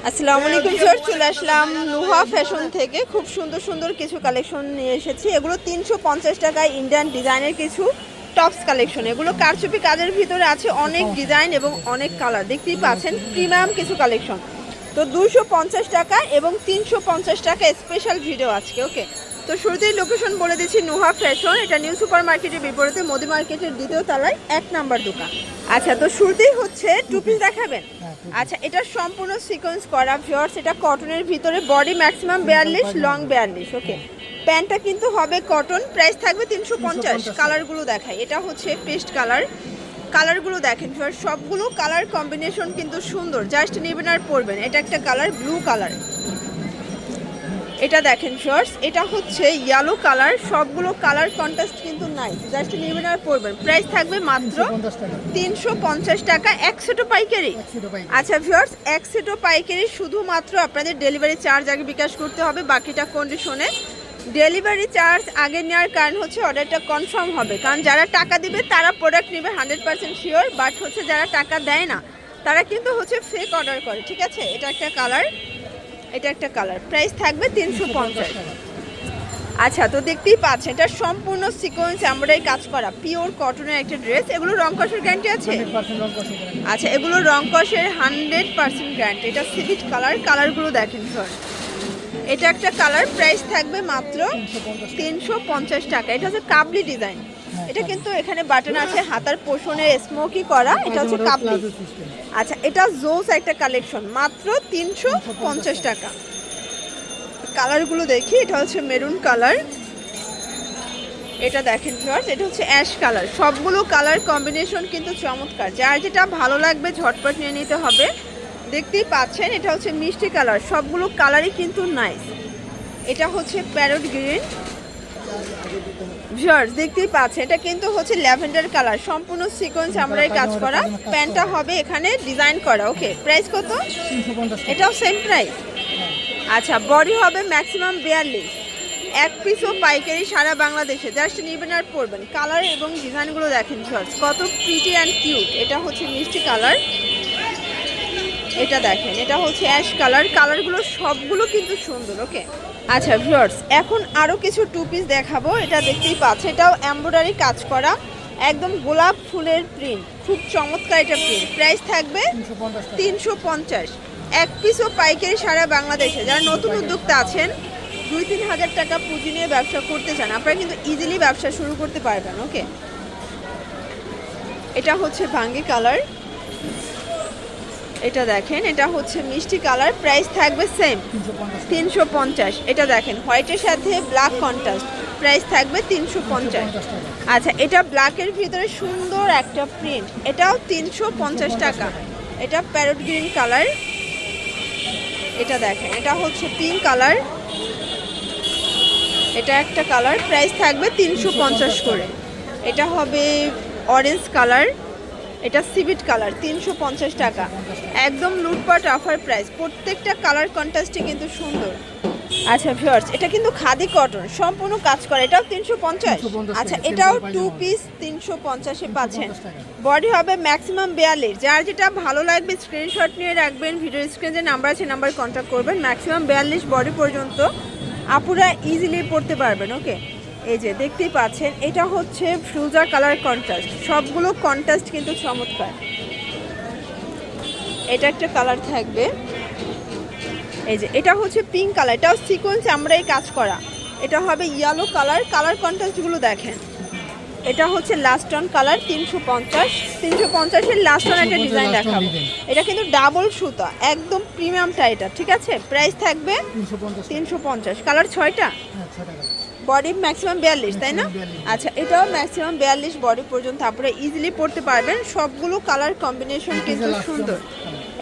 আসসালামু আলাইকুম স্যার, চলে আসলাম নুহা ফ্যাশন থেকে। খুব সুন্দর সুন্দর কিছু কালেকশন নিয়ে এসেছি। এগুলো 350 টাকায় ইন্ডিয়ান ডিজাইনের কিছু টপস কালেকশন। এগুলো কারচুপি কাজের ভিতরে আছে, অনেক ডিজাইন এবং অনেক কালার দেখতেই পাচ্ছেন। প্রিমিয়াম কিছু কালেকশন। তো 250 টাকা এবং 350 টাকা স্পেশাল ভিডিও আজকে। ওকে, তো শুরুতেই লোকেশন বলে দিচ্ছি, নুহা ফ্যাশন। এটা নিউ সুপার মার্কেটের বিপরীতে মোদি মার্কেটের দ্বিতীয় তলায় 1 নাম্বার দোকান। আচ্ছা, তো শুরুতেই হচ্ছে টু পিস দেখাবেন। আচ্ছা, এটা সম্পূর্ণ সিকোয়েন্স করা ভিউয়ার্স। এটা কটনের ভিতরে, বডি ম্যাক্সিমাম 42, লং 42। ওকে, প্যান্টটা কিন্তু হবে কটন। প্রাইস থাকবে 350। কালারগুলো দেখাই। এটা হচ্ছে পেস্ট কালার। কালারগুলো দেখেন ভিউয়ার্স, সবগুলো কালার কম্বিনেশন কিন্তু সুন্দর। জাস্ট নেবেন আর পরবেন। এটা একটা কালার, ব্লু কালার। এটা দেখেন ভিউয়ার্স, এটা হচ্ছে ইয়েলো কালার। সবগুলো কালার কন্ট্রাস্ট কিন্তু নাই, জাস্ট নেবেন আর পরবেন। প্রাইস থাকবে মাত্র 350 টাকা। 100 পাইকারি। আচ্ছা ভিউয়ার্স, 100 পাইকারি। শুধুমাত্র আপনাদের ডেলিভারি চার্জ আগে বিকাশ করতে হবে, বাকিটা কন্ডিশনে। ডেলিভারি চার্জ আগে নেওয়ার কারণ হচ্ছে অর্ডারটা কনফার্ম হবে। কারণ যারা টাকা দিবে তারা প্রোডাক্ট নেবে 100% শিওর। বাট হচ্ছে যারা টাকা দেয় না তারা কিন্তু হচ্ছে ফেক অর্ডার করে। ঠিক আছে, এটা একটা কালার, এটা একটা কালার। প্রাইস থাকবে 350। আচ্ছা, তো দেখতেই পাচ্ছেন এটা সম্পূর্ণ সিকোয়েন্স এমব্রয়ডারি কাজ করা পিওর কটনের একটা ড্রেস। এগুলো রং কষের গ্যারান্টি আছে? আচ্ছা, এগুলো রং কষের 100% গ্যারান্টি। এটা সিভিট কালার। কালারগুলো দেখেন স্যার, এটা একটা কালার। প্রাইস থাকবে মাত্র 350 টাকা। এটা হচ্ছে কাবলি ডিজাইন। এটা কিন্তু এখানে বাটন আছে, হাতার পোষণে স্মোকি করা। এটা হচ্ছে কাবলি। আচ্ছা, এটা জোস একটা কালেকশন, মাত্র 350 টাকা। কালারগুলো দেখি। এটা হচ্ছে মেরুন কালার। এটা দেখেন ভিউয়ার্স, এটা হচ্ছে অ্যাশ কালার। সবগুলো কালার কম্বিনেশন কিন্তু চমৎকার। যার যেটা ভালো লাগবে ঝটপট নিয়ে নিতে হবে। দেখতেই পাচ্ছেন এটা হচ্ছে মিষ্টি কালার। সবগুলো কালারই কিন্তু নাইস। এটা হচ্ছে প্যারট গ্রিন। ভিউয়ার্স দেখতেই পাচ্ছেন এটা কিন্তু হচ্ছে ল্যাভেন্ডার কালার। সম্পূর্ণ সিকোয়েন্স আমরাই কাজ করা। প্যান্টটা হবে এখানে ডিজাইন করা। ওকে, প্রাইস কত? এটাও সেম প্রাইস। আচ্ছা, বডি হবে ম্যাক্সিমাম 42। এক পিসও পাইকারি সারা বাংলাদেশে। জাস্ট নেবেন আর পরবেন। কালার এবং ডিজাইনগুলো দেখেন ভিউয়ার্স, কত প্রিটি অ্যান্ড কিউট। এটা হচ্ছে মিষ্টি কালার। এটা দেখেন, এটা হচ্ছে অ্যাশ কালার। কালারগুলো সবগুলো কিন্তু সুন্দর। ওকে, আচ্ছা ভিউয়ার্স, এখন আরও কিছু টু পিস দেখাবো। এটা দেখতেই পাচ্ছে, এটাও এমব্রয়ডারি কাজ করা, একদম গোলাপ ফুলের প্রিন্ট। খুব চমৎকার এটা প্রিন্ট। প্রাইস থাকবে 350। এক পিসও পাইকারি সারা বাংলাদেশে। যারা নতুন উদ্যোক্তা আছেন, 2-3 হাজার টাকা পুঁজি নিয়ে ব্যবসা করতে চান, আপনারা কিন্তু ইজিলি ব্যবসা শুরু করতে পারবেন। ওকে, এটা হচ্ছে ভাঙ্গি কালার। এটা দেখেন, এটা হচ্ছে মিষ্টি কালার। প্রাইস থাকবে সেম 350। এটা দেখেন হোয়াইটের সাথে ব্ল্যাক কন্ট্রাস্ট। প্রাইস থাকবে 350। আচ্ছা, এটা ব্ল্যাকের ভিতরে সুন্দর একটা প্রিন্ট। এটাও 350 টাকা। এটা প্যারট গ্রিন কালার। এটা দেখেন, এটা হচ্ছে পিঙ্ক কালার। এটা একটা কালার। প্রাইস থাকবে 350 করে। এটা হবে অরেঞ্জ কালার। এটা সিভিট কালার। 350 টাকা। একদম লুটপাট অফার প্রাইস। প্রত্যেকটা কালার কন্ট্রাস্টে কিন্তু সুন্দর। আচ্ছা ভিউয়ার্স, এটা কিন্তু খাদি কটন, সম্পূর্ণ কাজ করে। এটাও 350। আচ্ছা, এটাও টু পিস 350-এ পাচ্ছেন। বডি হবে ম্যাক্সিমাম 42। যার যেটা ভালো লাগবে স্ক্রিনশট নিয়ে রাখবেন। ভিডিও স্ক্রিনে যে নাম্বার আছে নাম্বার কন্ট্যাক্ট করবেন। ম্যাক্সিমাম 42 বডি পর্যন্ত আপুরা ইজিলি পড়তে পারবেন। ওকে, এই যে দেখতেই পাচ্ছেন, এটা হচ্ছে ফ্রুজা কালার কন্ট্রাস্ট। সবগুলো কন্ট্রাস্ট কিন্তু চমৎকার। এটা একটা কালার থাকবে। এই যে এটা হচ্ছে পিঙ্ক কালার। এটাও সিকোয়েন্স আমরাই কাজ করা। এটা হবে ইয়েলো কালার। কালার কন্ট্রাস্টগুলো দেখেন। এটা হচ্ছে লাস্ট অন কালার। 350-এর লাস্ট অন একটা ডিজাইন দেখাবো। এটা কিন্তু ডাবল সুতা, একদম প্রিমিয়ামটা এটা। ঠিক আছে, প্রাইস থাকবে 350। কালার 6টা। বডি ম্যাক্সিমাম 42, তাই না? আচ্ছা, এটাও ম্যাক্সিমাম 42 বডি পর্যন্ত আপনারা ইজিলি পড়তে পারবেন। সবগুলো কালার কম্বিনেশন কিন্তু সুন্দর।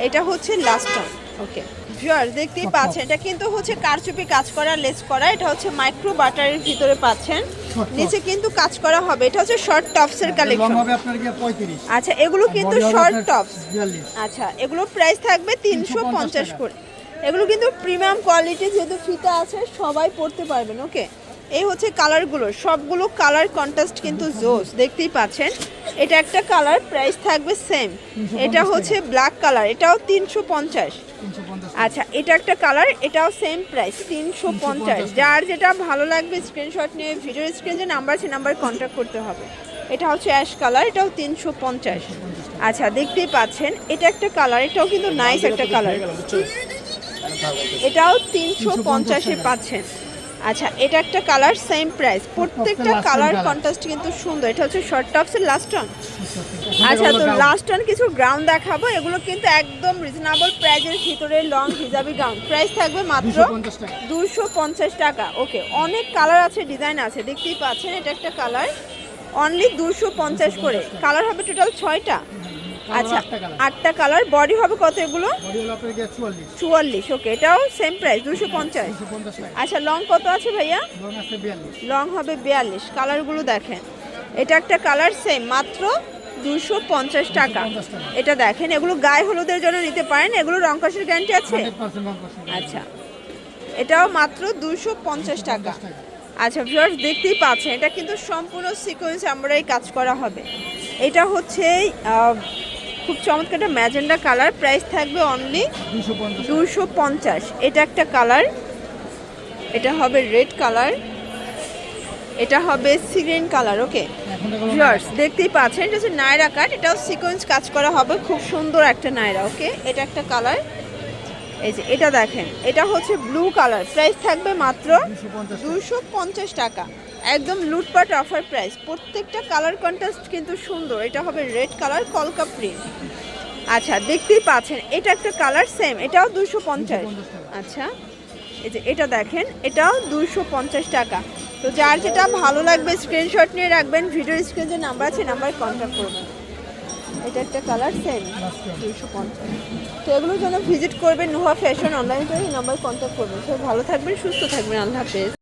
এটা হচ্ছে লাস্ট অন। ওকে ভিউয়ার্স, দেখতেই পাচ্ছেন এটা কিন্তু হচ্ছে কারচুপি কাজ করা, লেস করা। এটা হচ্ছে মাইক্রো বাটারের ভিতরে পাচ্ছেন। নিচে কিন্তু কাজ করা হবে। এটা হচ্ছে শর্ট টপসের কালেকশন। আচ্ছা, এগুলো কিন্তু শর্ট টপস। আচ্ছা, এগুলো প্রাইস থাকবে 350 করে। এগুলো কিন্তু প্রিমিয়াম কোয়ালিটি, যেহেতু ফিতা আছে সবাই পড়তে পারবেন। ওকে, এই হচ্ছে কালারগুলো, সবগুলো কালার কন্ট্রাস্ট কিন্তু জোস, দেখতেই পাচ্ছেন। এটা একটা কালার, প্রাইস থাকবে সেম। এটা হচ্ছে ব্ল্যাক কালার, এটাও 350। আচ্ছা, এটা একটা কালার, এটাও সেম প্রাইস 350। যার যেটা ভালো লাগবে স্ক্রিনশট নিয়ে ভিডিওর স্ক্রিনে যে নাম্বার আছে নাম্বারে কন্ট্যাক্ট করতে হবে। এটা হচ্ছে অ্যাশ কালার, এটাও 350। আচ্ছা, দেখতেই পাচ্ছেন এটা একটা কালার, এটাও কিন্তু নাইস একটা কালার, এটাও 350-এ পাচ্ছেন। আচ্ছা, এটা একটা কালার, সেম প্রাইস। প্রত্যেকটা কালার কন্ট্রাস্ট কিন্তু সুন্দর। এটা হচ্ছে শর্ট টপসের লাস্ট অন। আচ্ছা, তো লাস্ট অন কিছু গ্রাউন্ড দেখাবো, এগুলো কিন্তু একদম রিজনেবল প্রাইজের ভিতরে লং হিজাবি গাউন। প্রাইস থাকবে মাত্র 250 টাকা। ওকে, অনেক কালার আছে, ডিজাইন আছে, দেখতেই পাচ্ছেন। এটা একটা কালার, অনলি 250 করে। কালার হবে টোটাল 6টা। আচ্ছা, 8টা কালার। বডি হবে কত এগুলো? 44। ওকে, এটাও সেম প্রাইস 250। আচ্ছা, লং কত আছে ভাইয়া? লং হবে 42। কালারগুলো দেখেন, এটা একটা কালার, সেম মাত্র 250 টাকা। এটা দেখেন, এগুলো গায়ে হলুদের জন্য নিতে পারেন, এগুলো রং কষের গ্যারান্টি আছে। আচ্ছা, এটাও মাত্র 250 টাকা। আচ্ছা ভিউয়ার্স, দেখতেই পাচ্ছেন এটা কিন্তু সম্পূর্ণ সিকোয়েন্স এমব্রয়ডারি কাজ করা হবে। এটা হচ্ছে খুব চমৎকার একটা ম্যাজেন্ডা কালার, প্রাইস থাকবে অনলি 250। এটা একটা কালার, এটা হবে রেড কালার, এটা হবে sea green colour. Okay viewers, দেখতেই পাচ্ছেন এটা হচ্ছে নায়রা কাট, এটাও সিকোয়েন্স কাজ করা হবে, খুব সুন্দর একটা নায়রা। ওকে, এটা একটা কালার, এই যে এটা দেখেন, এটা হচ্ছে ব্লু কালার, প্রাইস থাকবে মাত্র 250 টাকা। একদম লুটপাট অফার প্রাইস। প্রত্যেকটা কালার কন্ট্রাস্ট কিন্তু সুন্দর। এটা হবে রেড কালার, কলকা প্রিন্ট। আচ্ছা, দেখতেই পাচ্ছেন এটা একটা কালার, সেম, এটাও 250। আচ্ছা, এই যে এটা দেখেন, এটাও 250 টাকা। তো যার যেটা ভালো লাগবে স্ক্রিনশট নিয়ে রাখবেন, ভিডিওর স্ক্রিনে যে নাম্বার আছে নাম্বারে কন্ট্যাক্ট করবেন। এটা একটা কালার, সেম 250। তো এগুলোর জন্য ভিজিট করবেন নুহা ফ্যাশন অনলাইন করে, এই নাম্বারে কন্ট্যাক্ট করবেন। সবাই ভালো থাকবেন, সুস্থ থাকবেন, আল্লাহ হাফেজ।